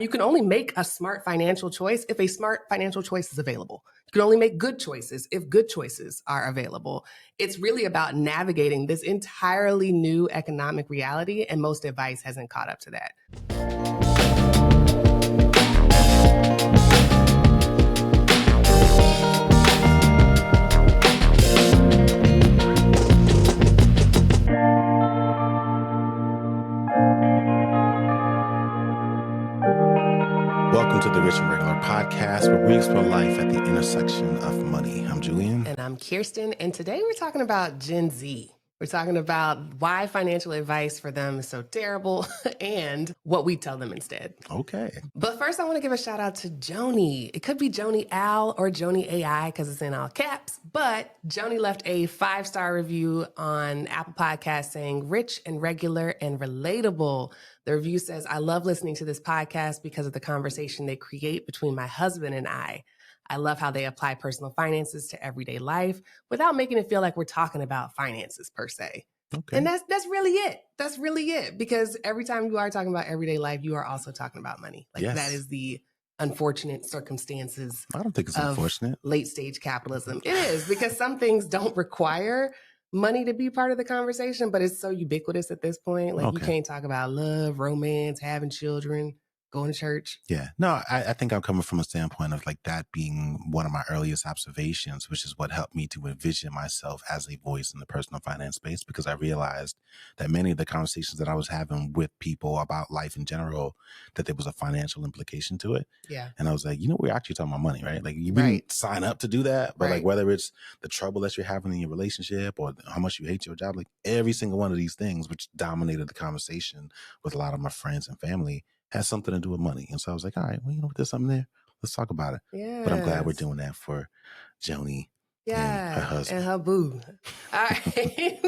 You can only make a smart financial choice if a smart financial choice is available. You can only make good choices if good choices are available. It's really about navigating this entirely new economic reality, and most advice hasn't caught up to that. Welcome to the Rich and Regular podcast, where we explore life at the intersection of money. I'm Julian. And I'm Kirsten. And today we're talking about Gen Z. We're talking about why financial advice for them is so terrible and what we tell them instead. Okay. But first, I want to give a shout out to Joni. It could be Joni Al or Joni AI because it's in all caps. But Joni left a 5-star review on Apple Podcasts saying, rich and regular and relatable. The review says, I love listening to this podcast because of the conversation they create between my husband and I. I love how they apply personal finances to everyday life without making it feel like we're talking about finances per se. Okay. And that's really it. That's really it. Because every time you are talking about everyday life, you are also talking about money. Like Yes. that is the unfortunate circumstances I don't think it's of unfortunate. late stage capitalism. It is, because some things don't require money to be part of the conversation, but it's so ubiquitous at this point. Like you can't talk about love, romance, having children, going to church. Yeah. No, I think I'm coming from a standpoint of like that being one of my earliest observations, which is what helped me to envision myself as a voice in the personal finance space, because I realized that many of the conversations that I was having with people about life in general, that there was a financial implication to it. Yeah. And I was like, we're actually talking about money, right? Like you didn't sign up to do that, but like whether it's the trouble that you're having in your relationship or how much you hate your job, like every single one of these things, which dominated the conversation with a lot of my friends and family, has something to do with money. And so I was like, all right, well, there's something there. Let's talk about it. Yeah. But I'm glad we're doing that for Joni and her husband. And her boo. All right.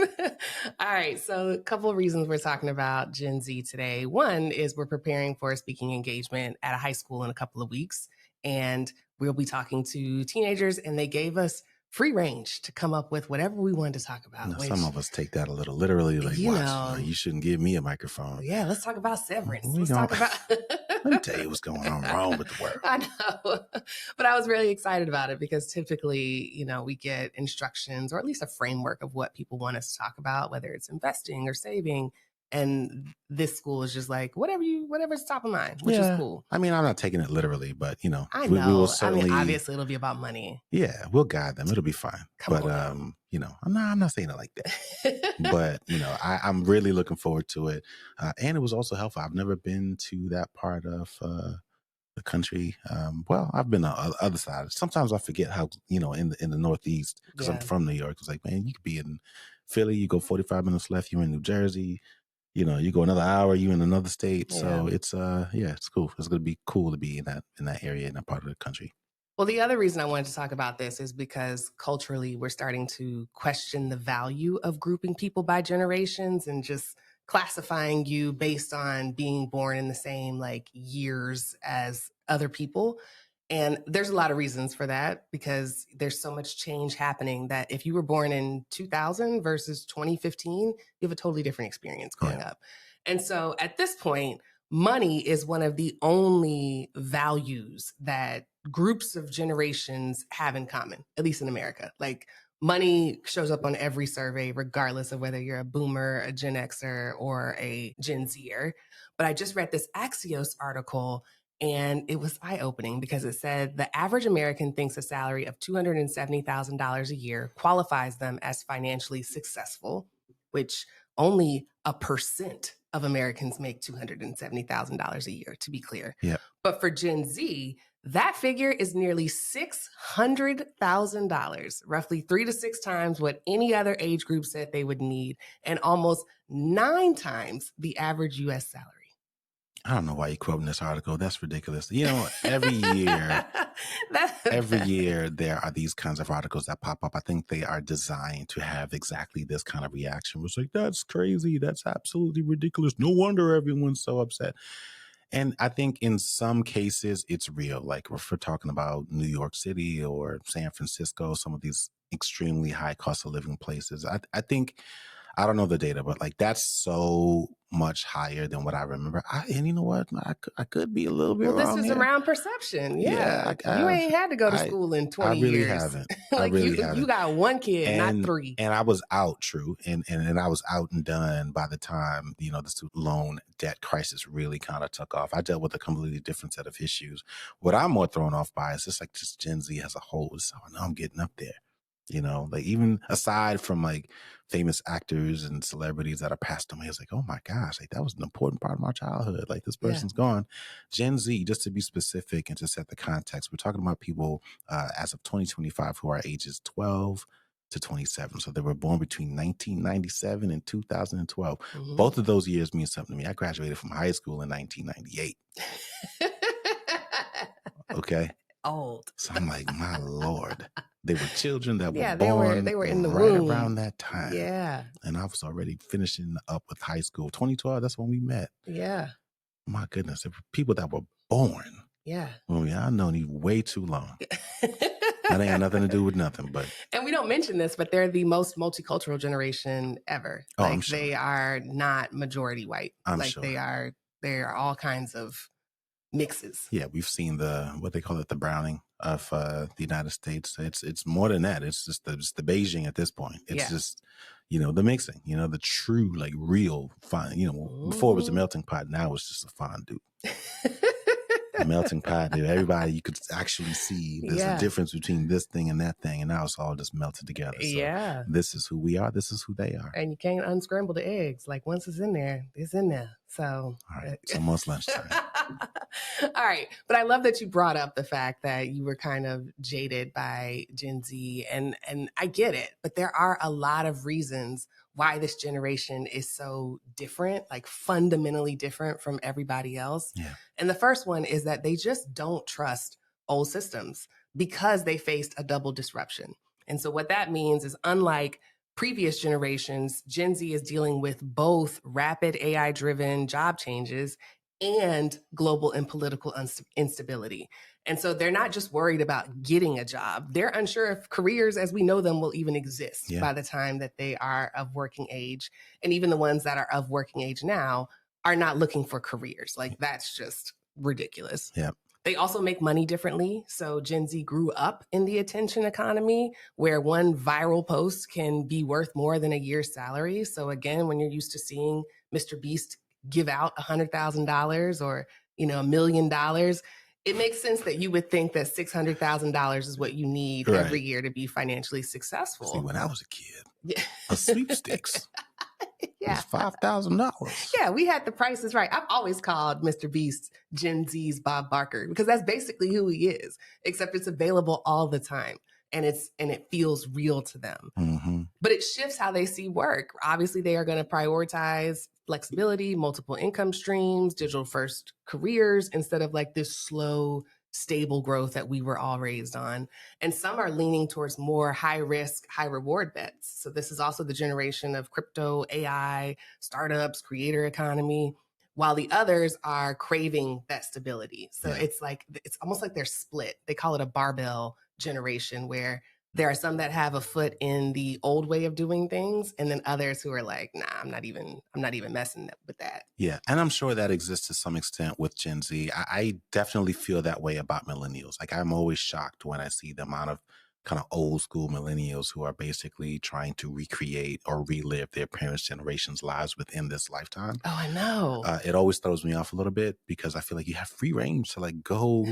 All right. So a couple of reasons we're talking about Gen Z today. One is we're preparing for a speaking engagement at a high school in a couple of weeks. And we'll be talking to teenagers, and they gave us free range to come up with whatever we wanted to talk about. Some of us take that a little literally, like, you shouldn't give me a microphone. Yeah, let's talk about severance. Let's talk about... Let me tell you what's going on wrong with the world. I know. But I was really excited about it because typically, we get instructions or at least a framework of what people want us to talk about, whether it's investing or saving. And this school is just like, whatever's top of mind, which is cool. I mean, I'm not taking it literally, but, I know. we will certainly... obviously it'll be about money. Yeah, we'll guide them. It'll be fine. I'm not saying it like that. But, I'm really looking forward to it. And it was also helpful. I've never been to that part of the country. I've been on the other side. Sometimes I forget how, in the Northeast, because I'm from New York. It's like, man, you could be in Philly, you go 45 minutes left, you're in New Jersey. You go another hour, you in another state. Yeah. So it's it's cool. It's going to be cool to be in that area, in that part of the country. Well, the other reason I wanted to talk about this is because culturally we're starting to question the value of grouping people by generations and just classifying you based on being born in the same years as other people. And there's a lot of reasons for that, because there's so much change happening that if you were born in 2000 versus 2015, you have a totally different experience growing up. And so at this point, money is one of the only values that groups of generations have in common, at least in America. Like money shows up on every survey, regardless of whether you're a boomer, a Gen Xer, or a Gen Zer. But I just read this Axios article, and it was eye-opening because it said the average American thinks a salary of $270,000 a year qualifies them as financially successful, which only 1% of Americans make $270,000 a year, to be clear. Yeah. But for Gen Z, that figure is nearly $600,000, roughly 3 to 6 times what any other age group said they would need, and almost 9 times the average U.S. salary. I don't know why you're quoting this article. That's ridiculous. Every year there are these kinds of articles that pop up. I think they are designed to have exactly this kind of reaction. It's like, that's crazy. That's absolutely ridiculous. No wonder everyone's so upset. And I think in some cases it's real. Like if we're talking about New York City or San Francisco, some of these extremely high cost of living places. I think I don't know the data, but like that's so much higher than what I remember. And you know what? I could be a little bit Well, this wrong is here. around perception. Yeah, Yeah. You ain't had to go to school in I 20 really years. haven't. I Like really you haven't. got one kid, not three. And I was out, true. And I was out and done by the time, you know, the student loan debt crisis really kind of took off. I dealt with a completely different set of issues. What I'm more thrown off by is just like just Gen Z as a whole. So I know I'm getting up there. You know, like even aside from like famous actors and celebrities that are passed away, it's like, oh my gosh, like that was an important part of my childhood. Like this person's gone. Gen Z, just to be specific and to set the context, we're talking about people as of 2025 who are ages 12 to 27. So they were born between 1997 and 2012. Mhm. Both of those years mean something to me. I graduated from high school in 1998. Okay. Old. So I'm like, my Lord. They were children that were Yeah, born they were in the right womb. around that time. Yeah. And I was already finishing up with high school. 2012, that's when we met. Yeah. My goodness. There were people that were born. Yeah. Well, yeah, I've known you way too long. That ain't got nothing to do with nothing, but. And we don't mention this, but they're the most multicultural generation ever. Oh, like I'm sure. They are not majority white. I'm like sure. They are all kinds of mixes. Yeah, we've seen what they call it, the browning of the United States. It's more than that. It's just the Beijing at this point. It's just, you know, the mixing, you know, the true, like real fine, you know, before it was a melting pot, now it's just a fondue. A melting pot, everybody, you could actually see there's a difference between this thing and that thing, and now it's all just melted together. So this is who we are, this is who they are. And you can't unscramble the eggs. Like once it's in there, it's in there. So all right, it's almost lunchtime. All right. But I love that you brought up the fact that you were kind of jaded by Gen Z, and I get it, but there are a lot of reasons why this generation is so different, like fundamentally different from everybody else. Yeah. And the first one is that they just don't trust old systems because they faced a double disruption. And so what that means is, unlike previous generations, Gen Z is dealing with both rapid AI-driven job changes and global and political instability. And so they're not just worried about getting a job. They're unsure if careers as we know them will even exist by the time that they are of working age. And even the ones that are of working age now are not looking for careers. Like that's just ridiculous. Yeah. They also make money differently. So Gen Z grew up in the attention economy where one viral post can be worth more than a year's salary. So again, when you're used to seeing Mr. Beast give out $100,000 or, you know, $1 million, it makes sense that you would think that $600,000 is what you need every year to be financially successful. See, when I was a kid, a sweepstakes was $5,000. Yeah, we had the prices right. I've always called Mr. Beast Gen Z's Bob Barker because that's basically who he is, except it's available all the time. And it feels real to them. Mm-hmm. But it shifts how they see work. Obviously, they are going to prioritize flexibility, multiple income streams, digital first careers, instead of like this slow, stable growth that we were all raised on. And some are leaning towards more high risk, high reward bets. So this is also the generation of crypto, AI, startups, creator economy, while the others are craving that stability. So it's almost like they're split. They call it a barbell generation, where there are some that have a foot in the old way of doing things, and then others who are like, nah, I'm not even messing with that. Yeah. And I'm sure that exists to some extent with Gen Z. I definitely feel that way about millennials. Like I'm always shocked when I see the amount of kind of old school millennials who are basically trying to recreate or relive their parents' generation's lives within this lifetime. Oh, I know. It always throws me off a little bit because I feel like you have free range to like go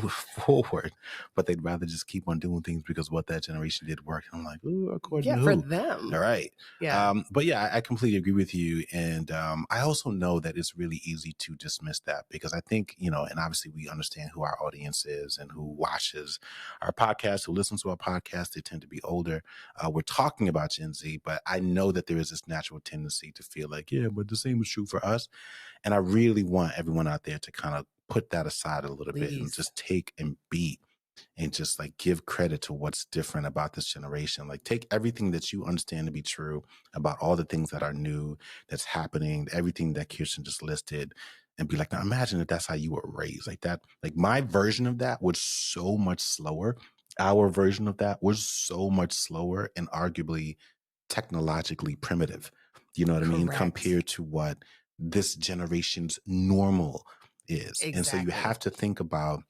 forward, but they'd rather just keep on doing things because what that generation did work. And I'm like, ooh, according to who? For them. All right. Yeah. But yeah, I completely agree with you. And I also know that it's really easy to dismiss that because I think, you know, and obviously we understand who our audience is and who watches our podcast, who listens to our podcast. They tend to be older. We're talking about Gen Z, but I know that there is this natural tendency to feel like, yeah, but the same is true for us. And I really want everyone out there to kind of put that aside a little bit and just take and beat and just like give credit to what's different about this generation. Like take everything that you understand to be true about all the things that are new, that's happening, everything that Kirsten just listed, and be like, now imagine if that's how you were raised. Like that, like my version of that was so much slower. Our version of that was so much slower and arguably technologically primitive. You know what I mean? Correct. Compared to what this generation's normal is. And so you Exactly. have to think about,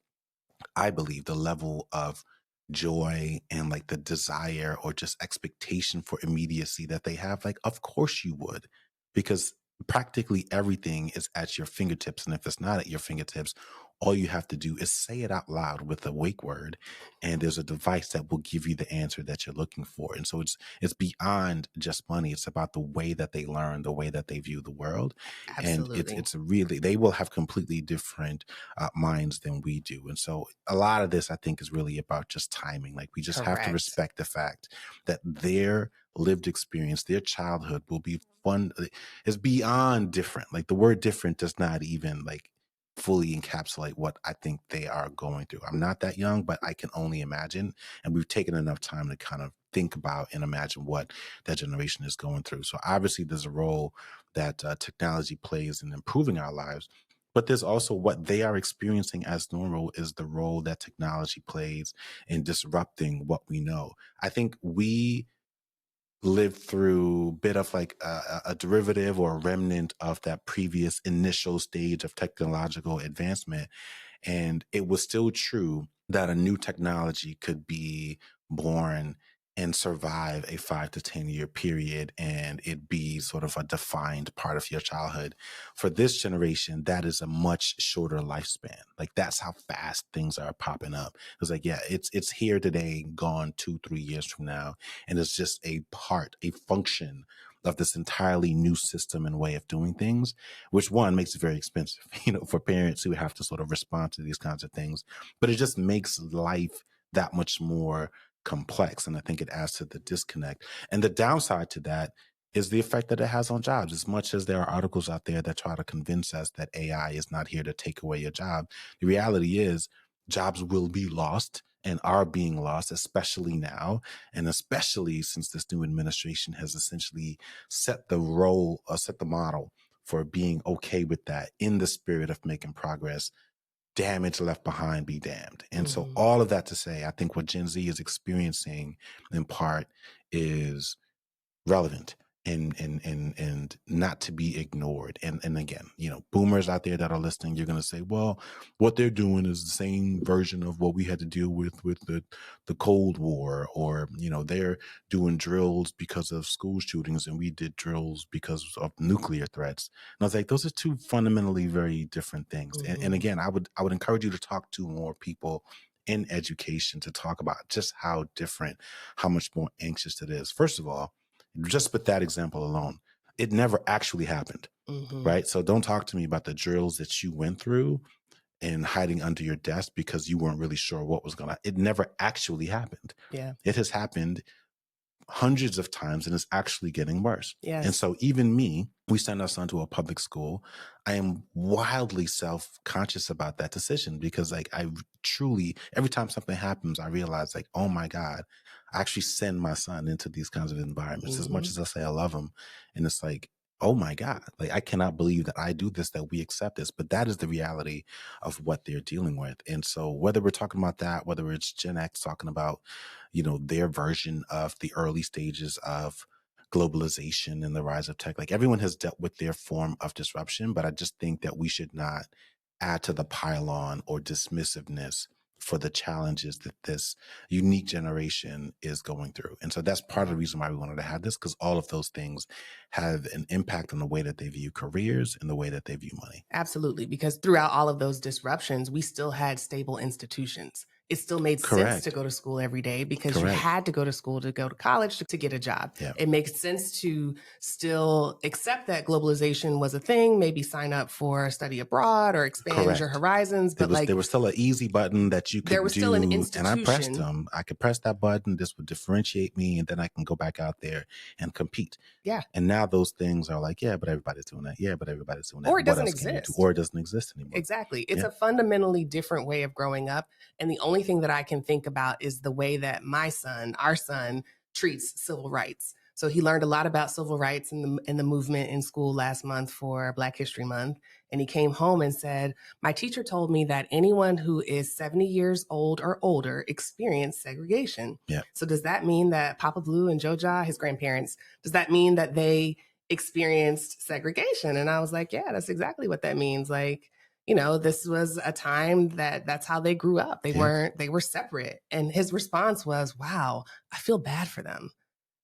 I believe, the level of joy and like the desire or just expectation for immediacy that they have. Like, of course you would, because practically everything is at your fingertips. And if it's not at your fingertips, all you have to do is say it out loud with a wake word, and there's a device that will give you the answer that you're looking for. And so it's beyond just money. It's about the way that they learn, the way that they view the world. And Absolutely. it's really, they will have completely different minds than we do. And so a lot of this, I think, is really about just timing. Like, we just have to Correct. respect the fact that their lived experience, their childhood will be fun. Is beyond different. Like, the word different does not even like fully encapsulate what I think they are going through. I'm not that young, but I can only imagine. And we've taken enough time to kind of think about and imagine what that generation is going through. So obviously there's a role that technology plays in improving our lives. But there's also what they are experiencing as normal is the role that technology plays in disrupting what we know. I think we lived through a bit of like a derivative or a remnant of that previous initial stage of technological advancement. And it was still true that a new technology could be born and survive a 5 to 10 year period and it be sort of a defined part of your childhood. For this generation, that is a much shorter lifespan. Like, that's how fast things are popping up. It's like, yeah, it's here today, gone 2, 3 years from now. And it's just a part, a function of this entirely new system and way of doing things, which one makes it very expensive, for parents who have to sort of respond to these kinds of things. But it just makes life that much more complex. And I think it adds to the disconnect. And the downside to that is the effect that it has on jobs. As much as there are articles out there that try to convince us that AI is not here to take away your job, the reality is jobs will be lost and are being lost, especially now. And especially since this new administration has essentially set the role, set the model for being okay with that in the spirit of making progress. Damage left behind be damned. And so Hmm. all of that to say, I think what Gen Z is experiencing in part is relevant and not to be ignored. And again, boomers out there that are listening, you're going to say, well, what they're doing is the same version of what we had to deal with the Cold War, or they're doing drills because of school shootings and we did drills because of nuclear threats. And I was like, those are two fundamentally very different things. And Hmm. again, I would encourage you to talk to more people in education to talk about just how different, how much more anxious it is. First of all, just with that example alone, it never actually happened, Hmm. right? So don't talk to me about the drills that you went through and hiding under your desk because you weren't really sure what was going to. It never actually happened. Yeah. It has happened hundreds of times and it's actually getting worse. And Yes. so even me, we send our son to a public school. I am wildly self-conscious about that decision because like I truly, every time something happens, I realize like, oh my God, I actually send my son into these kinds of environments as much Hmm. as I say I love him. And it's like, oh my God, like I cannot believe that I do this, that we accept this, but that is the reality of what they're dealing with. And so whether we're talking about that, whether it's Gen X talking about, their version of the early stages of globalization and the rise of tech. Like, everyone has dealt with their form of disruption, but I just think that we should not add to the pylon or dismissiveness for the challenges that this unique generation is going through. And so that's part of Yeah. the reason why we wanted to have this, because all of those things have an impact on the way that they view careers and the way that they view money. Absolutely, because throughout all of those disruptions, we still had stable institutions. It still made sense to Correct. go to school every day because you Correct. had to go to school to go to college to get a job. Yeah. It makes sense to still accept that globalization was a thing, maybe sign up for study abroad or expand your Correct. horizons, There but was like there was still an easy button that you there could was still an do, and I pressed institution. them. I could press that button. This would differentiate me, and then I can go back out there and compete. Yeah. And now those things are like, yeah, but everybody's doing that. Yeah, but everybody's doing that. Or it What doesn't else can you do? exist. Or it doesn't exist anymore. Exactly. It's Yeah. a fundamentally different way of growing up. And the only thing that I can think about is the way that our son, treats civil rights. So he learned a lot about civil rights in the movement in school last month for Black History Month. And he came home and said, my teacher told me that anyone who is 70 years old or older experienced segregation. Yeah. So does that mean that Papa Blue and Joja, his grandparents, does that mean that they experienced segregation. And I was like, yeah, that's exactly what that means. Like, this was a time that's how they grew up. Yeah. They were separate. And his response was, wow, I feel bad for them.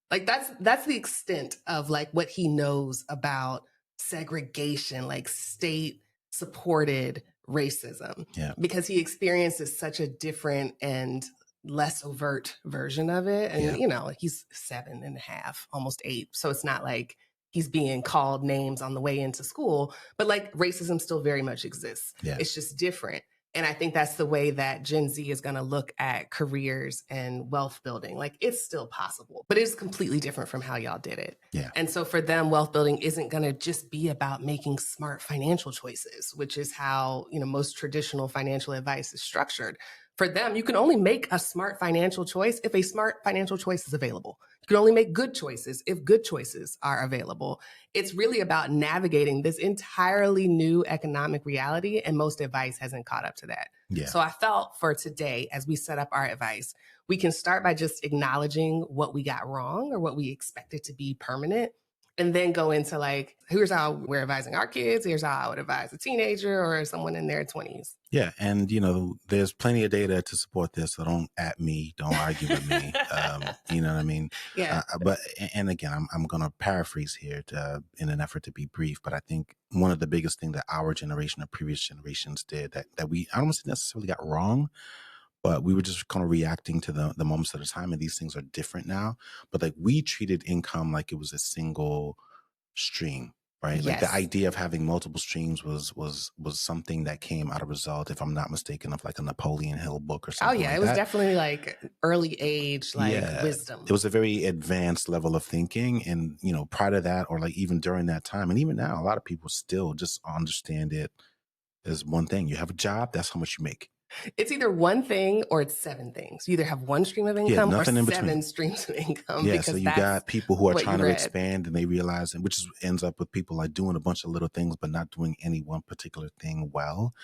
Like that's the extent of like what he knows about segregation, like state supported racism, Yeah. because he experiences such a different and less overt version of it. And, Yeah. he's 7.5, almost 8. So it's not like he's being called names on the way into school, but like racism still very much exists. Yeah. It's just different. And I think that's the way that Gen Z is going to look at careers and wealth building. Like it's still possible, but it's completely different from how y'all did it. Yeah. And so for them, wealth building isn't going to just be about making smart financial choices, which is how, most traditional financial advice is structured. For them, you can only make a smart financial choice if a smart financial choice is available. You can only make good choices if good choices are available. It's really about navigating this entirely new economic reality, and most advice hasn't caught up to that. Yeah. So I felt for today, as we set up our advice, we can start by just acknowledging what we got wrong or what we expected to be permanent, and then go into like, here's how we're advising our kids. Here's how I would advise a teenager or someone in their 20s. Yeah. And, there's plenty of data to support this. So don't at me, don't argue with me. You know what I mean? Yeah. And again, I'm going to paraphrase here in an effort to be brief, but I think one of the biggest things that our generation or previous generations did that we, I don't necessarily got wrong, but we were just kind of reacting to the moments at a time, and these things are different now. But like we treated income like it was a single stream, right? Like the Yes. idea of having multiple streams was something that came out of result, if I'm not mistaken, of like a Napoleon Hill book or something. Oh yeah, like it was that. definitely like early age, like Yeah, wisdom. it was a very advanced level of thinking, and prior to that, or like even during that time, and even now, a lot of people still just understand it as one thing. You have a job, that's how much you make. It's either one thing or it's 7 things. You either have one stream of Yeah, income or nothing in 7 between. streams of income, Yeah, so because you that's got people who are what you trying to read. expand, and they realize, and ends up with people like doing a bunch of little things, but not doing any one particular thing well.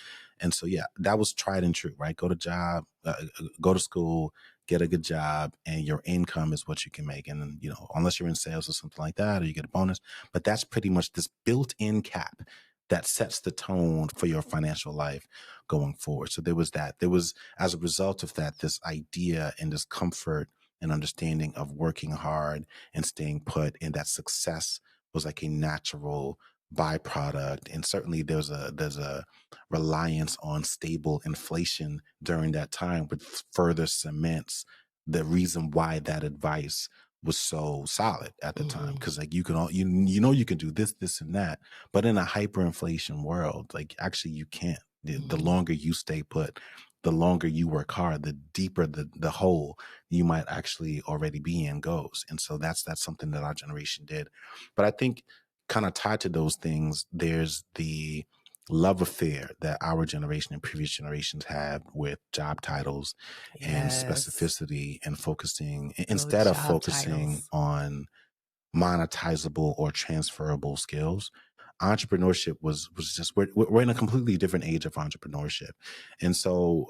And so, yeah, that was tried and true, right? Go to school, get a good job, and your income is what you can make. And then, unless you're in sales or something like that, or you get a bonus, but that's pretty much this built-in cap that sets the tone for your financial life going forward. So there was that. There was, as a result of that, this idea and this comfort and understanding of working hard and staying put, and that success was like a natural byproduct. And certainly there's a reliance on stable inflation during that time, which further cements the reason why that advice was so solid at the time. Because like you can you can do this and that, but in a hyperinflation world, like actually you can't. The longer you stay put, the longer you work hard, the deeper the hole you might actually already be in goes. And so that's something that our generation did. But I think kind of tied to those things, there's the love affair that our generation and previous generations have with job titles and Yes. specificity, and focusing Go instead of job focusing titles. on monetizable or transferable skills. Entrepreneurship was just, we're in a completely different age of entrepreneurship. And so,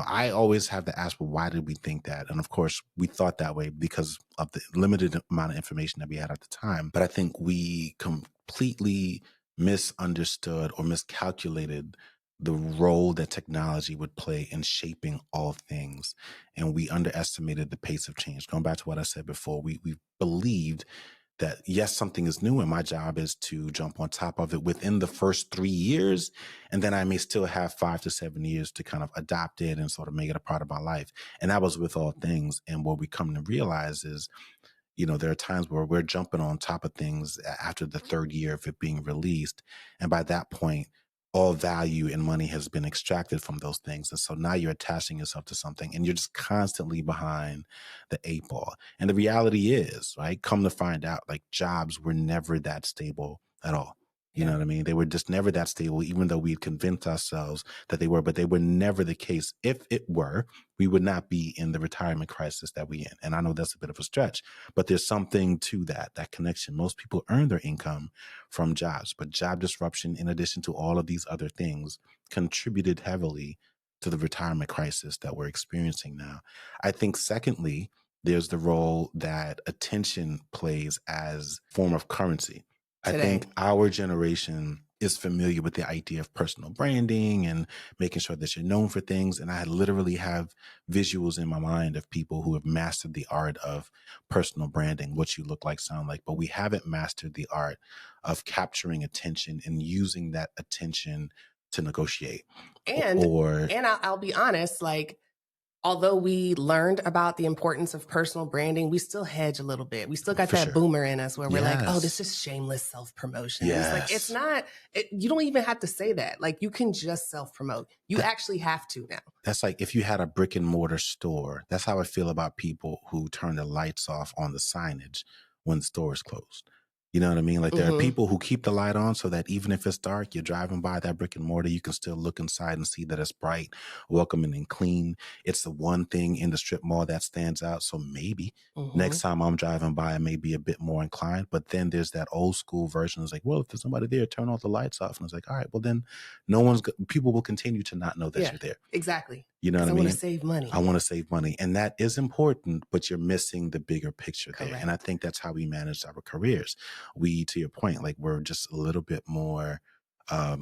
I always have to ask, well, why did we think that? And of course, we thought that way because of the limited amount of information that we had at the time. But I think we completely misunderstood or miscalculated the role that technology would play in shaping all things. And we underestimated the pace of change. Going back to what I said before, we believed that yes, something is new, and my job is to jump on top of it within the first 3 years. And then I may still have 5 to 7 years to kind of adopt it and sort of make it a part of my life. And that was with all things. And what we come to realize is, there are times where we're jumping on top of things after the 3rd year of it being released. And by that point, all value and money has been extracted from those things. And so now you're attaching yourself to something, and you're just constantly behind the 8 ball. And the reality is, right, come to find out, like jobs were never that stable at all. You know what I mean? They were just never that stable, even though we had convinced ourselves that they were, but they were never the case. If it were, we would not be in the retirement crisis that we're in. And I know that's a bit of a stretch, but there's something to that connection. Most people earn their income from jobs, but job disruption, in addition to all of these other things, contributed heavily to the retirement crisis that we're experiencing now. I think secondly, there's the role that attention plays as form of currency. I think today. our generation is familiar with the idea of personal branding and making sure that you're known for things. And I literally have visuals in my mind of people who have mastered the art of personal branding, what you look like, sound like, but we haven't mastered the art of capturing attention and using that attention to negotiate And or I'll be honest, like, although we learned about the importance of personal branding, we still hedge a little bit. We still got for that sure. boomer in us where we're like, oh, this Yes. is shameless self promotion. And it's like, it's Yes. not, you don't even have to say that. Like, you can just self promote. You That, actually have to now. That's like if you had a brick and mortar store. That's how I feel about people who turn the lights off on the signage when the store is closed. You know what I mean? Like there are Mm-hmm. people who keep the light on so that even if it's dark, you're driving by that brick and mortar, you can still look inside and see that it's bright, welcoming, and clean. It's the one thing in the strip mall that stands out. So maybe Mm-hmm. next time I'm driving by, I may be a bit more inclined. But then there's that old school version. It's like, well, if there's somebody there, turn all the lights off. And it's like, all right, well then people will continue to not know that Yeah, you're there. exactly. You know what Because I I want to mean? save I money. want to save money. And that is important, but you're missing the bigger picture there. And I Correct. think that's how we manage our careers. We, to your point, like we're just a little bit more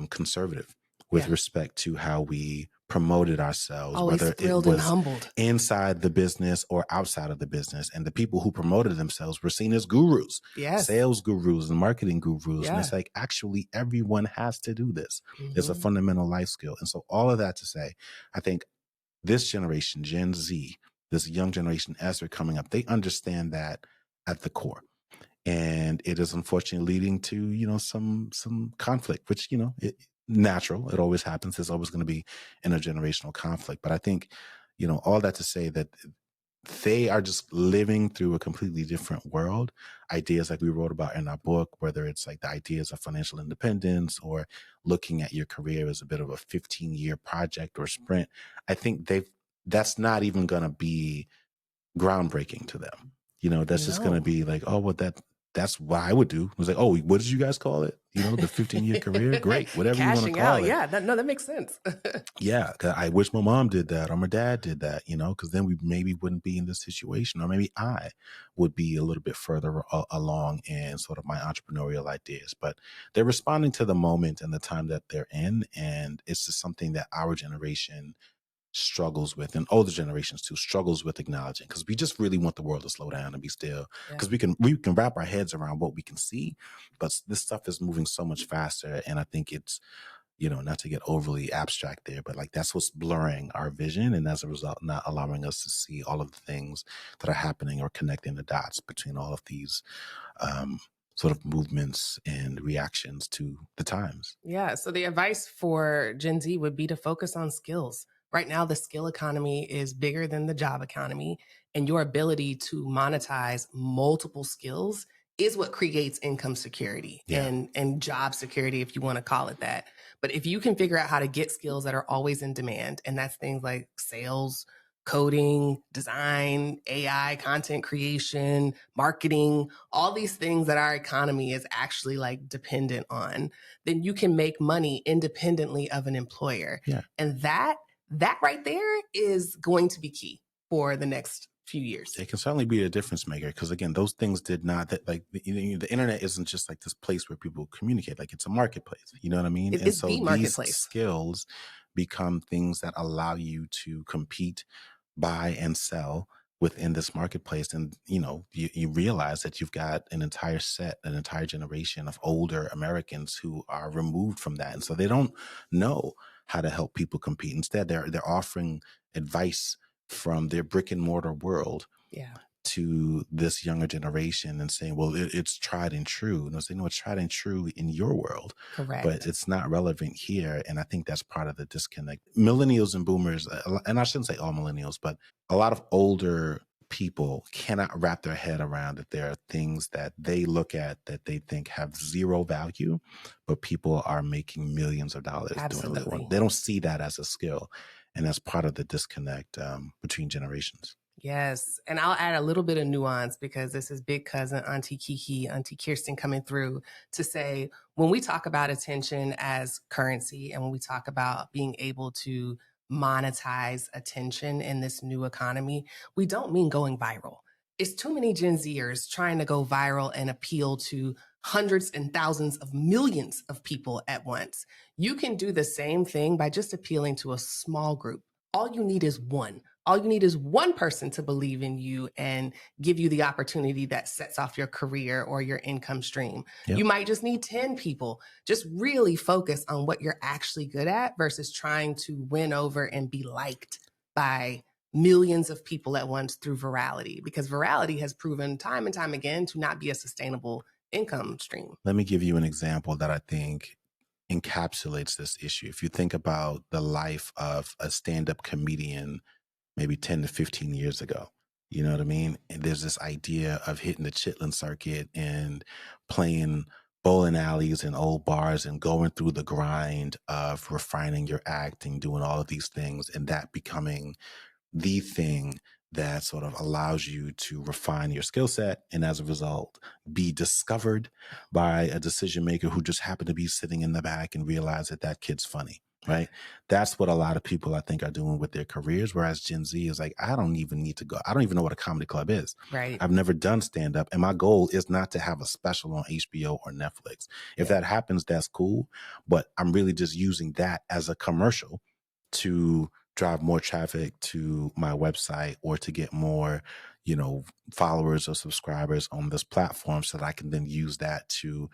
conservative with Yeah. respect to how we promoted ourselves, Always whether it thrilled and was humbled. inside the business or outside of the business. And the people who promoted themselves were seen as gurus, Yes. sales gurus and marketing gurus. And it's Yeah. like, actually, everyone has to do this. It's a Mm-hmm. fundamental life skill. And so all of that to say, I think this generation, Gen Z, this young generation, as they're coming up, they understand that at the core. And it is unfortunately leading to, some conflict, which, natural. It always happens. There's always going to be intergenerational conflict. But I think, all that to say that they are just living through a completely different world. Ideas like we wrote about in our book, whether it's like the ideas of financial independence or looking at your career as a bit of a 15-year project or sprint. I think that's not even going to be groundbreaking to them. That's just going to No. be like, oh, well, that's what I would do. It was like, oh, what did you guys call it? The 15-year career? Great. Whatever you want to Cashing out. call it. Yeah. That makes sense. Yeah, 'cause I wish my mom did that or my dad did that, because then we maybe wouldn't be in this situation, or maybe I would be a little bit further along in sort of my entrepreneurial ideas. But they're responding to the moment and the time that they're in, and it's just something that our generation struggles with, and older generations too struggles with acknowledging, because we just really want the world to slow down and be still, Yeah. because we can wrap our heads around what we can see, but this stuff is moving so much faster, and I think it's not to get overly abstract there, but like that's what's blurring our vision. And as a result, not allowing us to see all of the things that are happening or connecting the dots between all of these um, sort of movements and reactions to the times. Yeah. So the advice for Gen Z would be to focus on skills. Right now, the skill economy is bigger than the job economy, and your ability to monetize multiple skills is what creates income security Yeah. and job security, if you want to call it that. But if you can figure out how to get skills that are always in demand, and that's things like sales, coding, design, AI, content creation, marketing, all these things that our economy is actually like dependent on, then you can make money independently of an employer. Yeah. And that right there is going to be key for the next few years. It can certainly be a difference maker, because again, those things did not, that like the internet isn't just like this place where people communicate, like it's a marketplace, you know what I mean? And It's so the these marketplace. skills become things that allow you to compete, buy and sell within this marketplace. And you realize that you've got an entire generation of older Americans who are removed from that, and so they don't know how to help people compete. Instead, they're offering advice from their brick and mortar world Yeah. to this younger generation and saying, well, it's tried and true. And I say, no, it's tried and true in your world, but Correct. it's not relevant here. And I think that's part of the disconnect. Millennials and boomers, and I shouldn't say all millennials, but a lot of older people cannot wrap their head around that there are things that they look at that they think have zero value, but people are making millions of dollars doing that one. Absolutely. They don't see that as a skill. And that's part of the disconnect between generations. Yes. And I'll add a little bit of nuance because this is big cousin, Auntie Kiki, Auntie Kirsten coming through to say, when we talk about attention as currency and when we talk about being able to monetize attention in this new economy, we don't mean going viral. It's too many Gen Zers trying to go viral and appeal to hundreds and thousands of millions of people at once. You can do the same thing by just appealing to a small group. All you need is one. All you need is one person to believe in you and give you the opportunity that sets off your career or your income stream. Yep. You might just need 10 people. Just really focus on what you're actually good at versus trying to win over and be liked by millions of people at once through virality, because virality has proven time and time again to not be a sustainable income stream. Let me give you an example that I think encapsulates this issue. If you think about the life of a stand-up comedian maybe 10 to 15 years ago, you know what I mean? And there's this idea of hitting the Chitlin circuit and playing bowling alleys and old bars and going through the grind of refining your acting, doing all of these things, and that becoming the thing that sort of allows you to refine your skill set and as a result be discovered by a decision maker who just happened to be sitting in the back and realize that that kid's funny, right? That's what a lot of people I think are doing with their careers, whereas Gen Z is like, I don't even need to go, I don't even know what a comedy club is. Right. I've never done stand up, and my goal is not to have a special on HBO or Netflix. If that happens, that's cool, but I'm really just using that as a commercial to drive more traffic to my website or to get more, followers or subscribers on this platform so that I can then use that to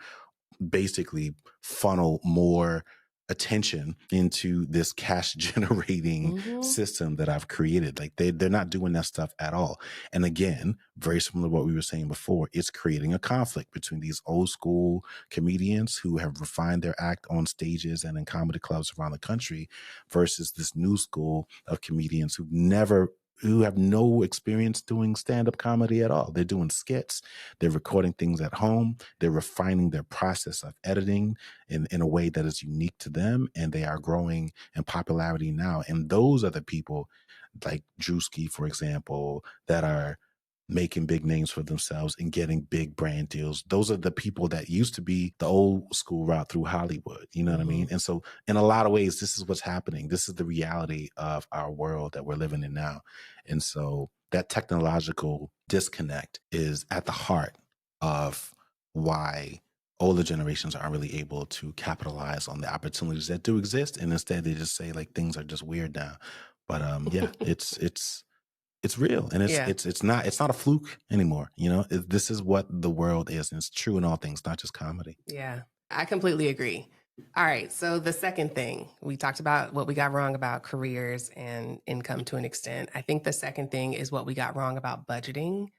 basically funnel more attention into this cash generating system that I've created. Like they're not doing that stuff at all. And again, very similar to what we were saying before, it's creating a conflict between these old school comedians who have refined their act on stages and in comedy clubs around the country versus this new school of comedians who have no experience doing stand-up comedy at all. They're doing skits, they're recording things at home, they're refining their process of editing in a way that is unique to them, and they are growing in popularity now. And those are the people like Drewski, for example, that are making big names for themselves and getting big brand deals. Those are the people that used to be the old school route through Hollywood. You know what I mean? And so in a lot of ways, this is what's happening. This is the reality of our world that we're living in now. And so that technological disconnect is at the heart of why older generations aren't really able to capitalize on the opportunities that do exist. And instead they just say like things are just weird now. But yeah, it's real, and Yeah. it's not a fluke anymore. This is what the world is, and it's true in all things, not just comedy. Yeah, I completely agree. All right. So the second thing, we talked about what we got wrong about careers and income to an extent. I think the second thing is what we got wrong about budgeting.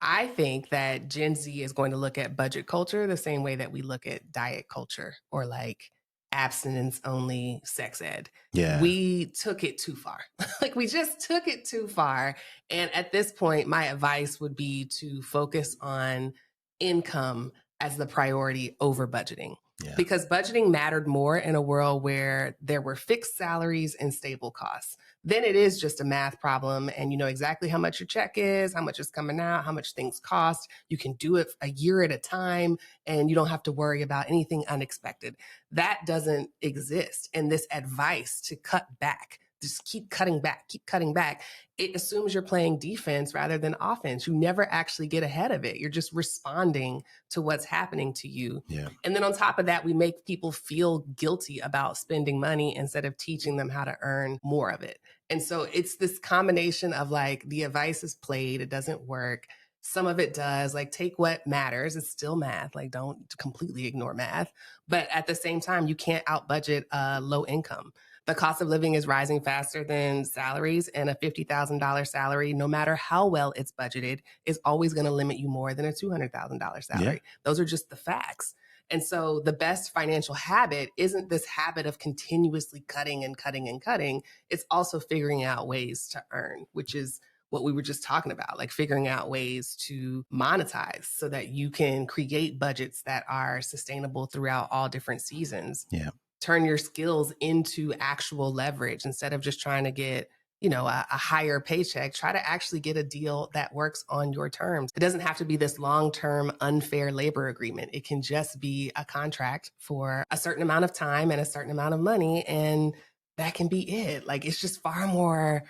I think that Gen Z is going to look at budget culture the same way that we look at diet culture or like abstinence only sex ed. Yeah. We took it too far. Like we just took it too far. And at this point, my advice would be to focus on income as the priority over budgeting. Yeah. Because budgeting mattered more in a world where there were fixed salaries and stable costs. Then it is just a math problem, and you know exactly how much your check is, how much is coming out, how much things cost. You can do it a year at a time, and you don't have to worry about anything unexpected. That doesn't exist. And this advice to cut back, just keep cutting back, it assumes you're playing defense rather than offense. You never actually get ahead of it. You're just responding to what's happening to you. Yeah. And then on top of that, we make people feel guilty about spending money instead of teaching them how to earn more of it. And so it's this combination of like the advice is played, it doesn't work. Some of it does, like take what matters. It's still math. Like don't completely ignore math. But at the same time, you can't out budget low income. The cost of living is rising faster than salaries, and a $50,000 salary, no matter how well it's budgeted, is always going to limit you more than a $200,000 salary. Yeah. Those are just the facts. And so the best financial habit isn't this habit of continuously cutting and cutting and cutting. It's also figuring out ways to earn, which is what we were just talking about, like figuring out ways to monetize so that you can create budgets that are sustainable throughout all different seasons. Yeah. Turn your skills into actual leverage instead of just trying to get a higher paycheck. Try to actually get a deal that works on your terms. It doesn't have to be this long-term unfair labor agreement. It can just be a contract for a certain amount of time and a certain amount of money, and that can be it. Like it's just far more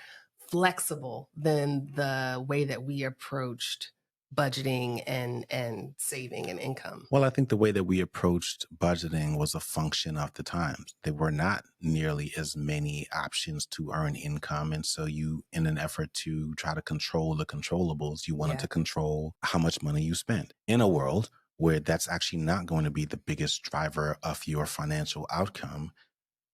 flexible than the way that we approached budgeting and saving and income. Well, I think the way that we approached budgeting was a function of the times. There were not nearly as many options to earn income. And so you, in an effort to try to control the controllables, you wanted Yeah. to control how much money you spend in a world where that's actually not going to be the biggest driver of your financial outcome.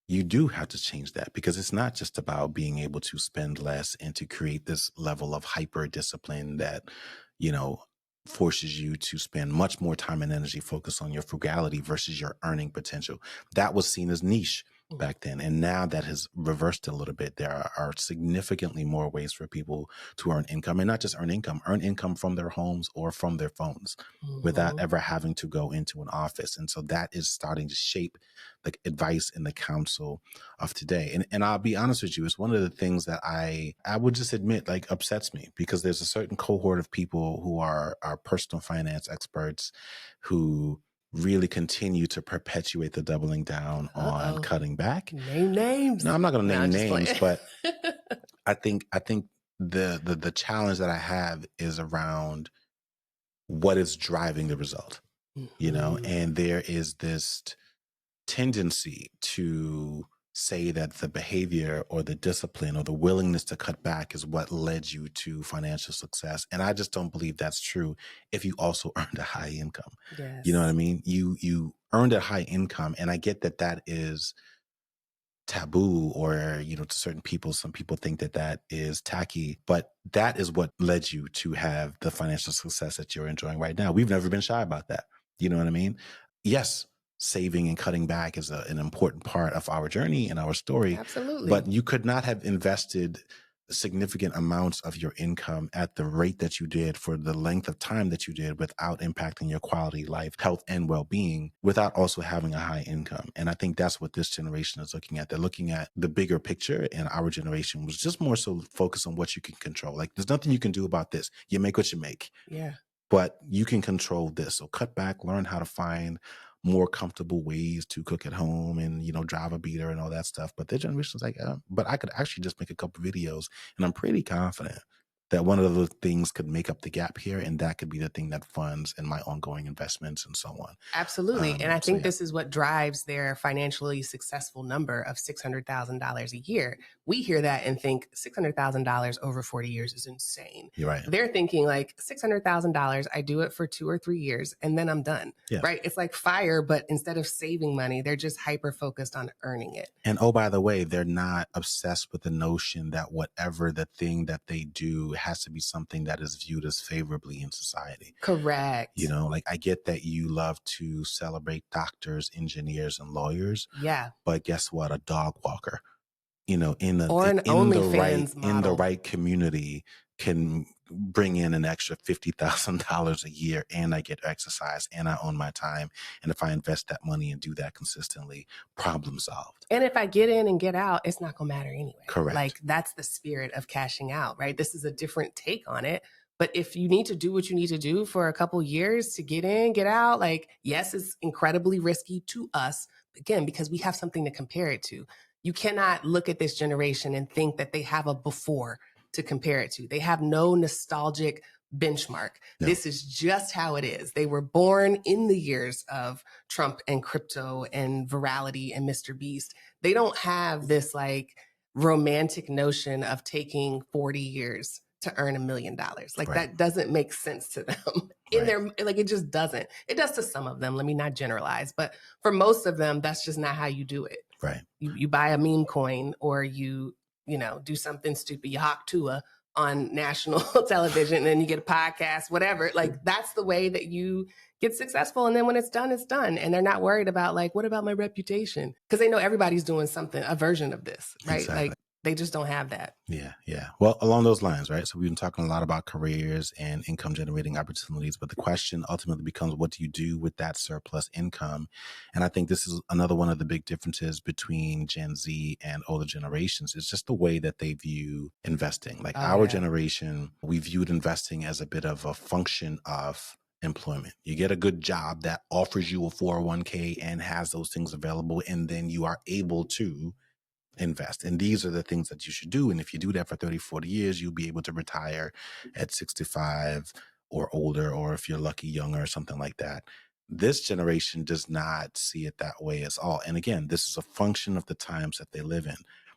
You do have to change that because it's not just about being able to spend less and to create this level of hyper discipline that, you know, forces you to spend much more time and energy focused on your frugality versus your earning potential. That was seen as niche Mhm. back then. And now that has reversed a little bit. There are significantly more ways for people to earn income, and not just earn income from their homes or from their phones without Mhm. ever having to go into an office. And so that is starting to shape the advice and the counsel of today. And I'll be honest with you, it's one of the things that I would just admit like upsets me, because there's a certain cohort of people who are personal finance experts who really continue to perpetuate the doubling down on Uh-oh. cutting back. Name names. Now, I'm not going to No, name I'm just names, playing. but I think the challenge that I have is around what is driving the result, Mhm. and there is this tendency to say that the behavior or the discipline or the willingness to cut back is what led you to financial success. And I just don't believe that's true if you also earned a high income. You know what I Yes. mean? You earned a high income, and I get that that is taboo, or to certain people, some people think that that is tacky, but that is what led you to have the financial success that you're enjoying right now. We've never been shy about that. You know what I mean? Yes, saving and cutting back is an important part of our journey and our story, Absolutely. but you could not have invested significant amounts of your income at the rate that you did for the length of time that you did without impacting your quality of life, health, and well-being, without also having a high income. And I think that's what this generation is looking at. They're looking at the bigger picture, and our generation was just more so focused on what you can control. Like, there's nothing you can do about this. You make what you make, Yeah. but you can control this. So cut back, learn how to find more comfortable ways to cook at home, and, drive a beater and all that stuff. But their generation's like, but I could actually just make a couple videos, and I'm pretty confident that one of those things could make up the gap here. And that could be the thing that funds in my ongoing investments and so on. Absolutely. And I So think yeah, this is what drives their financially successful number of $600,000 a year. We hear that and think $600,000 over 40 years is insane. you're right. They're thinking like $600,000, I do it for 2 or 3 years and then I'm done, Yes. right? It's like fire, but instead of saving money, they're just hyper focused on earning it. And oh, by the way, they're not obsessed with the notion that whatever the thing that they do has to be something that is viewed as favorably in society. Correct. Like, I get that you love to celebrate doctors, engineers, and lawyers, Yeah. but guess what? A dog walker, in the Or an in the right OnlyFans in the model. right community can bring in an extra $50,000 a year, and I get exercise, and I own my time. And if I invest that money and do that consistently, problem solved. And if I get in and get out, it's not going to matter anyway. Correct. Like, that's the spirit of cashing out, right? This is a different take on it. But if you need to do what you need to do for a couple years to get in, get out, like, yes, it's incredibly risky to us, again, because we have something to compare it to. You cannot look at this generation and think that they have a before to compare it to. They have no nostalgic benchmark. No. This is just how it is. They were born in the years of Trump and crypto and virality and Mr. Beast. They don't have this like romantic notion of taking 40 years to earn $1 million. Like, Right. that doesn't make sense to them in Right. their, like, it just doesn't. It does to some of them. Let me not generalize, but for most of them, that's just not how you do it. Right. You buy a meme coin, or you do something stupid. You hawk Tua on national television, and then you get a podcast, whatever. Like, that's the way that you get successful. And then when it's done, it's done. And they're not worried about like, what about my reputation? Because they know everybody's doing something, a version of this, right? Exactly. Like, they just don't have that. Yeah, yeah. Well, along those lines, right? So we've been talking a lot about careers and income generating opportunities, but the question ultimately becomes, what do you do with that surplus income? And I think this is another one of the big differences between Gen Z and older generations. It's just the way that they view investing. Like, Oh, our yeah. generation, we viewed investing as a bit of a function of employment. You get a good job that offers you a 401k and has those things available, and then you are able to invest. And these are the things that you should do. And if you do that for 30, 40 years, you'll be able to retire at 65 or older, or if you're lucky, younger or something like that. This generation does not see it that way at all. And again, this is a function of the times that they live in.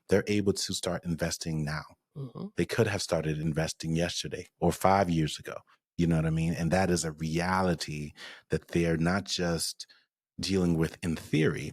They're able to start investing now. Mm-hmm. They could have started investing yesterday or 5 years ago. You know what I mean? And that is a reality that they're not just dealing with in theory.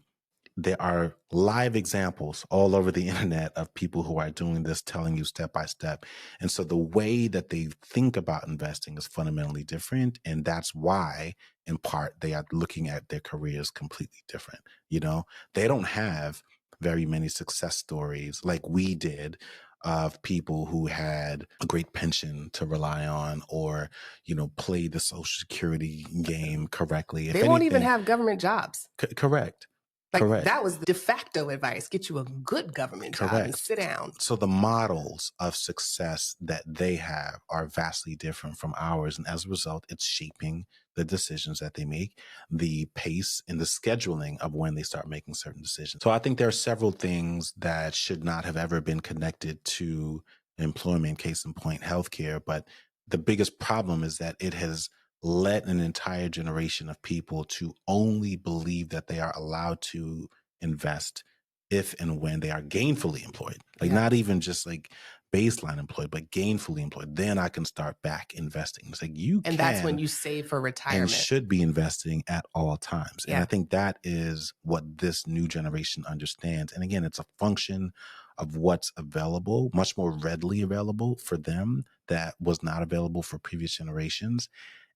There are live examples all over the internet of people who are doing this, telling you step by step. And so the way that they think about investing is fundamentally different. And that's why, in part, they are looking at their careers completely different. You know, they don't have very many success stories like we did of people who had a great pension to rely on, or, you know, played the Social Security game correctly. If They won't even anything, have government jobs. correct. Like Correct. that was the de facto advice. Get you a good government job and sit down. So the models of success that they have are vastly different from ours. And as a result, it's shaping the decisions that they make, the pace and the scheduling of when they start making certain decisions. So I think there are several things that should not have ever been connected to employment, case in point, healthcare. But the biggest problem is that it has led an entire generation of people to only believe that they are allowed to invest if and when they are gainfully employed, like not even just like baseline employed, but gainfully employed. Then I can start back investing. It's like and that's when you save for retirement and should be investing at all times. Yeah. And I think that is what this new generation understands. And again, it's a function of what's available, much more readily available for them that was not available for previous generations.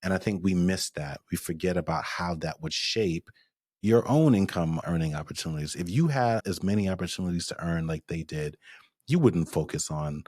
And I think we miss that. We forget about how that would shape your own income earning opportunities. If you had as many opportunities to earn like they did, you wouldn't focus on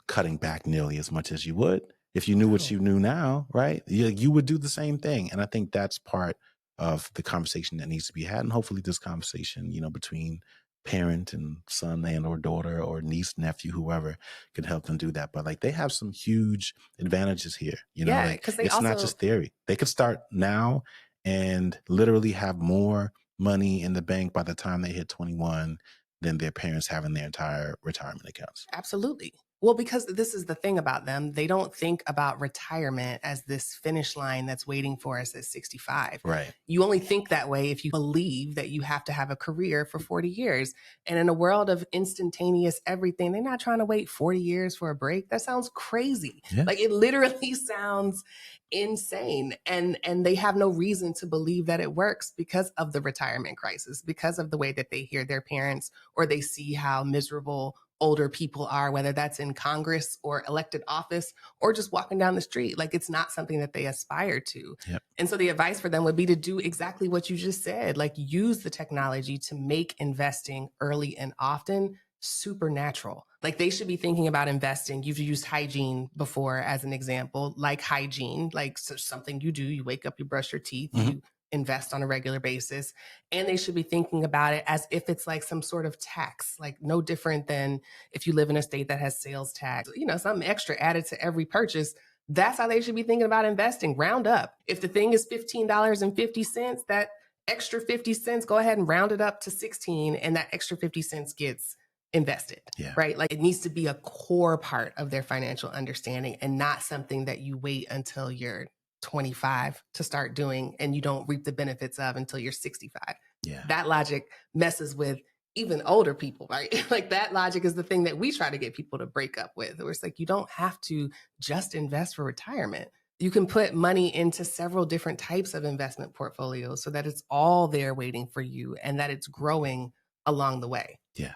cutting back nearly as much as you would. If you knew what you knew now, right? You would do the same thing. And I think that's part of the conversation that needs to be had. And hopefully this conversation, you know, between parent and son and or daughter or niece, nephew, whoever can help them do that. But like they have some huge advantages here, you know, like it's not just theory. They could start now and literally have more money in the bank by the time they hit 21 than their parents have in their entire retirement accounts. Absolutely. Well, because this is the thing about them, they don't think about retirement as this finish line that's waiting for us at 65. Right. You only think that way if you believe that you have to have a career for 40 years. And in a world of instantaneous everything, they're not trying to wait 40 years for a break. That sounds crazy. Yeah. Like it literally sounds insane. And they have no reason to believe that it works because of the retirement crisis, because of the way that they hear their parents or they see how miserable older people are, whether that's in Congress or elected office or just walking down the street. Like it's not something that they aspire to. Yep. And so the advice for them would be to do exactly what you just said, like use the technology to make investing early and often supernatural. Like they should be thinking about investing. You've used hygiene before as an example, like hygiene, like something you do, you wake up, you brush your teeth, you invest on a regular basis. And they should be thinking about it as if it's like some sort of tax, like no different than if you live in a state that has sales tax, you know, something extra added to every purchase. That's how they should be thinking about investing. Round up. If the thing is $15.50, that extra 50 cents, go ahead and round it up to 16, and that extra 50 cents gets invested, right? Like it needs to be a core part of their financial understanding and not something that you wait until you're 25 to start doing and you don't reap the benefits of until you're 65. Yeah. That logic messes with even older people, right? Like that logic is the thing that we try to get people to break up with. Where it's like, you don't have to just invest for retirement. You can put money into several different types of investment portfolios so that it's all there waiting for you and that it's growing along the way. Yeah.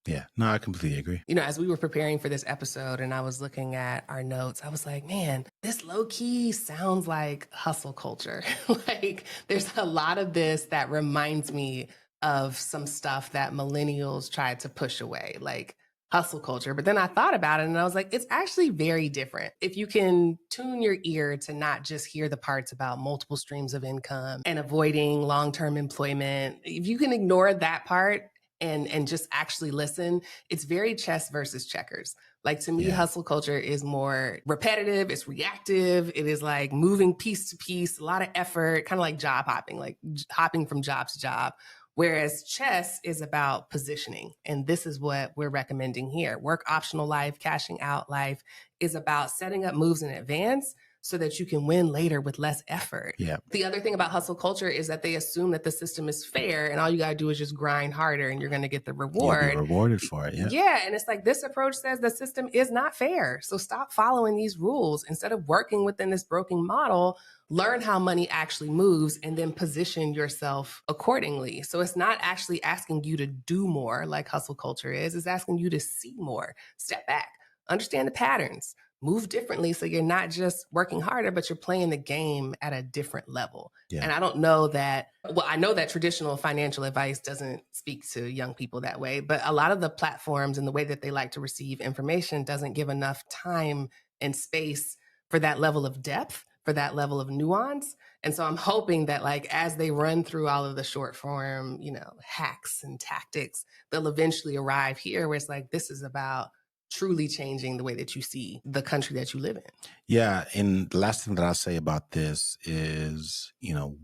Yeah. No, I completely agree. You know, as we were preparing for this episode and I was looking at our notes, I was like, man, this low key sounds like hustle culture. Like there's a lot of this that reminds me of some stuff that millennials tried to push away, like hustle culture. But then I thought about it and I was like, it's actually very different. If you can tune your ear to not just hear the parts about multiple streams of income and avoiding long-term employment, if you can ignore that part and just actually listen, it's very chess versus checkers. Like to me, hustle culture is more repetitive, it's reactive, it is like moving piece to piece, a lot of effort, kind of like job hopping, like hopping from job to job. Whereas chess is about positioning. And this is what we're recommending here. Work optional life, cashing out life is about setting up moves in advance so that you can win later with less effort. Yeah. The other thing about hustle culture is that they assume that the system is fair and all you got to do is just grind harder and you're going to get the reward. You'll be rewarded for it. Yeah. Yeah. And it's like this approach says the system is not fair. So stop following these rules. Instead of working within this broken model, learn how money actually moves and then position yourself accordingly. So it's not actually asking you to do more like hustle culture is. It's asking you to see more, step back, understand the patterns, move differently so you're not just working harder, but you're playing the game at a different level. Yeah. And I don't know that, well, I know that traditional financial advice doesn't speak to young people that way, but a lot of the platforms and the way that they like to receive information doesn't give enough time and space for that level of depth, for that level of nuance. And so I'm hoping that like as they run through all of the short form, hacks and tactics, they'll eventually arrive here where it's like, this is about truly changing the way that you see the country that you live in. Yeah. And the last thing that I'll say about this is,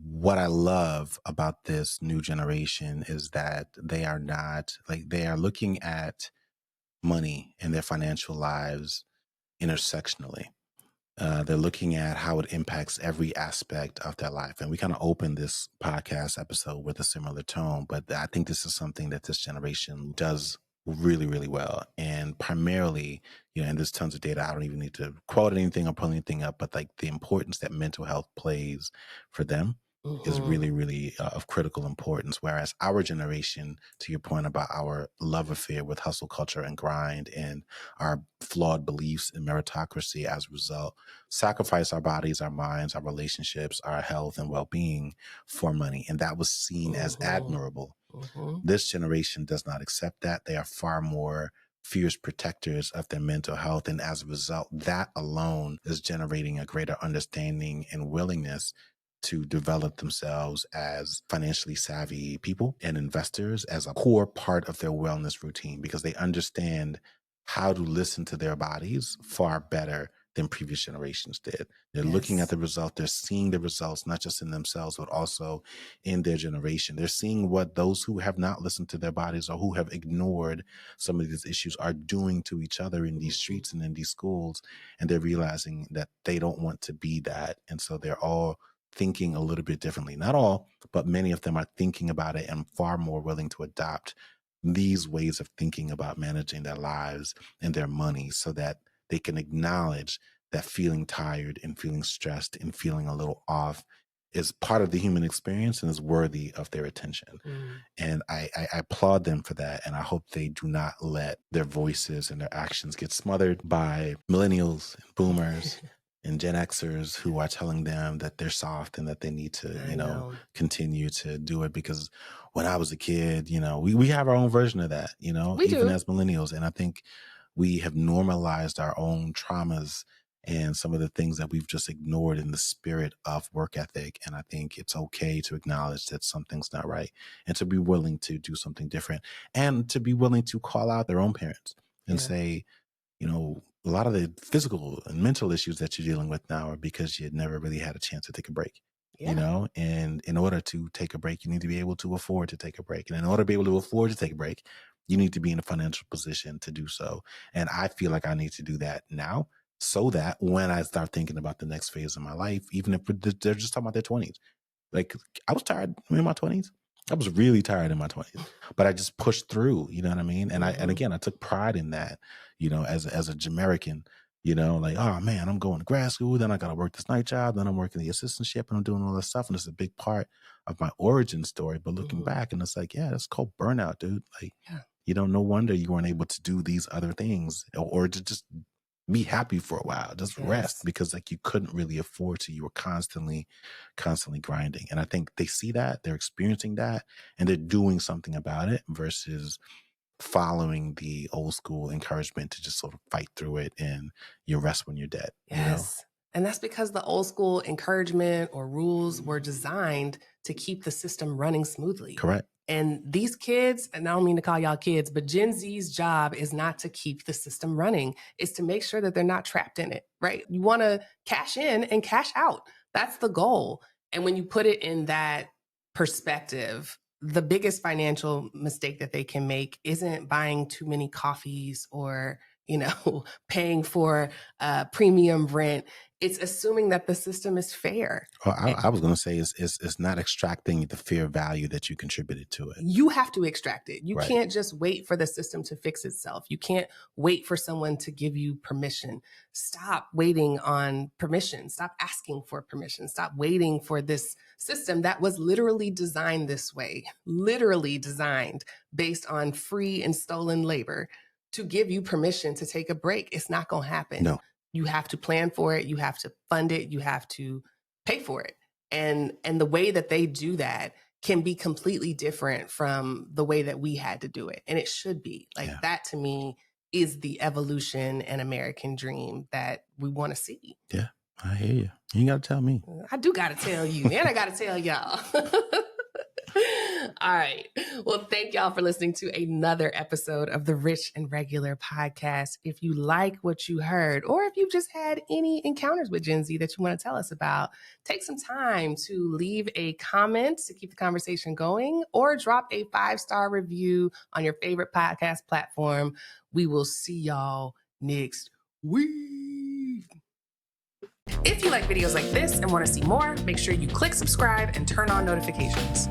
what I love about this new generation is that they are not like, they are looking at money and their financial lives intersectionally. They're looking at how it impacts every aspect of their life. And we kind of opened this podcast episode with a similar tone, but I think this is something that this generation does really, really well. And primarily, and there's tons of data. I don't even need to quote anything or pull anything up, but like the importance that mental health plays for them is really, really of critical importance. Whereas our generation, to your point about our love affair with hustle culture and grind and our flawed beliefs in meritocracy as a result, sacrifice our bodies, our minds, our relationships, our health and well-being for money. And that was seen as admirable. This generation does not accept that. They are far more fierce protectors of their mental health. And as a result, that alone is generating a greater understanding and willingness to develop themselves as financially savvy people and investors as a core part of their wellness routine, because they understand how to listen to their bodies far better than previous generations did. They're looking at the result. They're seeing the results, not just in themselves, but also in their generation. They're seeing what those who have not listened to their bodies or who have ignored some of these issues are doing to each other in these streets and in these schools. And they're realizing that they don't want to be that. And so they're all thinking a little bit differently. Not all, but many of them are thinking about it and far more willing to adopt these ways of thinking about managing their lives and their money so that they can acknowledge that feeling tired and feeling stressed and feeling a little off is part of the human experience and is worthy of their attention. And I applaud them for that. And I hope they do not let their voices and their actions get smothered by millennials and boomers and Gen Xers who are telling them that they're soft and that they need to, continue to do it. Because when I was a kid, we have our own version of that, even as millennials. And I think we have normalized our own traumas and some of the things that we've just ignored in the spirit of work ethic. And I think it's okay to acknowledge that something's not right and to be willing to do something different and to be willing to call out their own parents and say, a lot of the physical and mental issues that you're dealing with now are because you never really had a chance to take a break. And in order to take a break, you need to be able to afford to take a break. And in order to be able to afford to take a break, you need to be in a financial position to do so. And I feel like I need to do that now so that when I start thinking about the next phase of my life, even if they're just talking about their 20s, like I was tired in my 20s. I was really tired in my 20s, but I just pushed through, you know what I mean? And and again, I took pride in that, as a Jamaican, like, oh man, I'm going to grad school, then I got to work this night job, then I'm working the assistantship and I'm doing all this stuff. And it's a big part of my origin story. But looking back and it's like, yeah, that's called burnout, dude. Like, no wonder you weren't able to do these other things or to just be happy for a while, just rest, because like you couldn't really afford to. You were constantly grinding. And I think they see that, they're experiencing that, and they're doing something about it versus following the old school encouragement to just sort of fight through it and you rest when you're dead. And that's because the old school encouragement or rules were designed to keep the system running smoothly. Correct. And these kids, and I don't mean to call y'all kids, but Gen Z's job is not to keep the system running. It's to make sure that they're not trapped in it, right? You want to cash in and cash out. That's the goal. And when you put it in that perspective, the biggest financial mistake that they can make isn't buying too many coffees or, paying for premium rent. It's assuming that the system is fair. Well, I was going to say it's not extracting the fair value that you contributed to it. You have to extract it. You Right. can't just wait for the system to fix itself. You can't wait for someone to give you permission. Stop waiting on permission. Stop asking for permission. Stop waiting for this system that was literally designed this way, literally designed based on free and stolen labor to give you permission to take a break. It's not going to happen. No. You have to plan for it. You have to fund it. You have to pay for it. And the way that they do that can be completely different from the way that we had to do it. And it should be. Like, that to me is the evolution and American dream that we want to see. Yeah, I hear you. You ain't got to tell me. I do got to tell you, and I got to tell y'all. All right. Well, thank y'all for listening to another episode of the Rich and Regular podcast. If you like what you heard, or if you've just had any encounters with Gen Z that you want to tell us about, take some time to leave a comment to keep the conversation going, or drop a 5-star review on your favorite podcast platform. We will see y'all next week. If you like videos like this and want to see more, make sure you click subscribe and turn on notifications.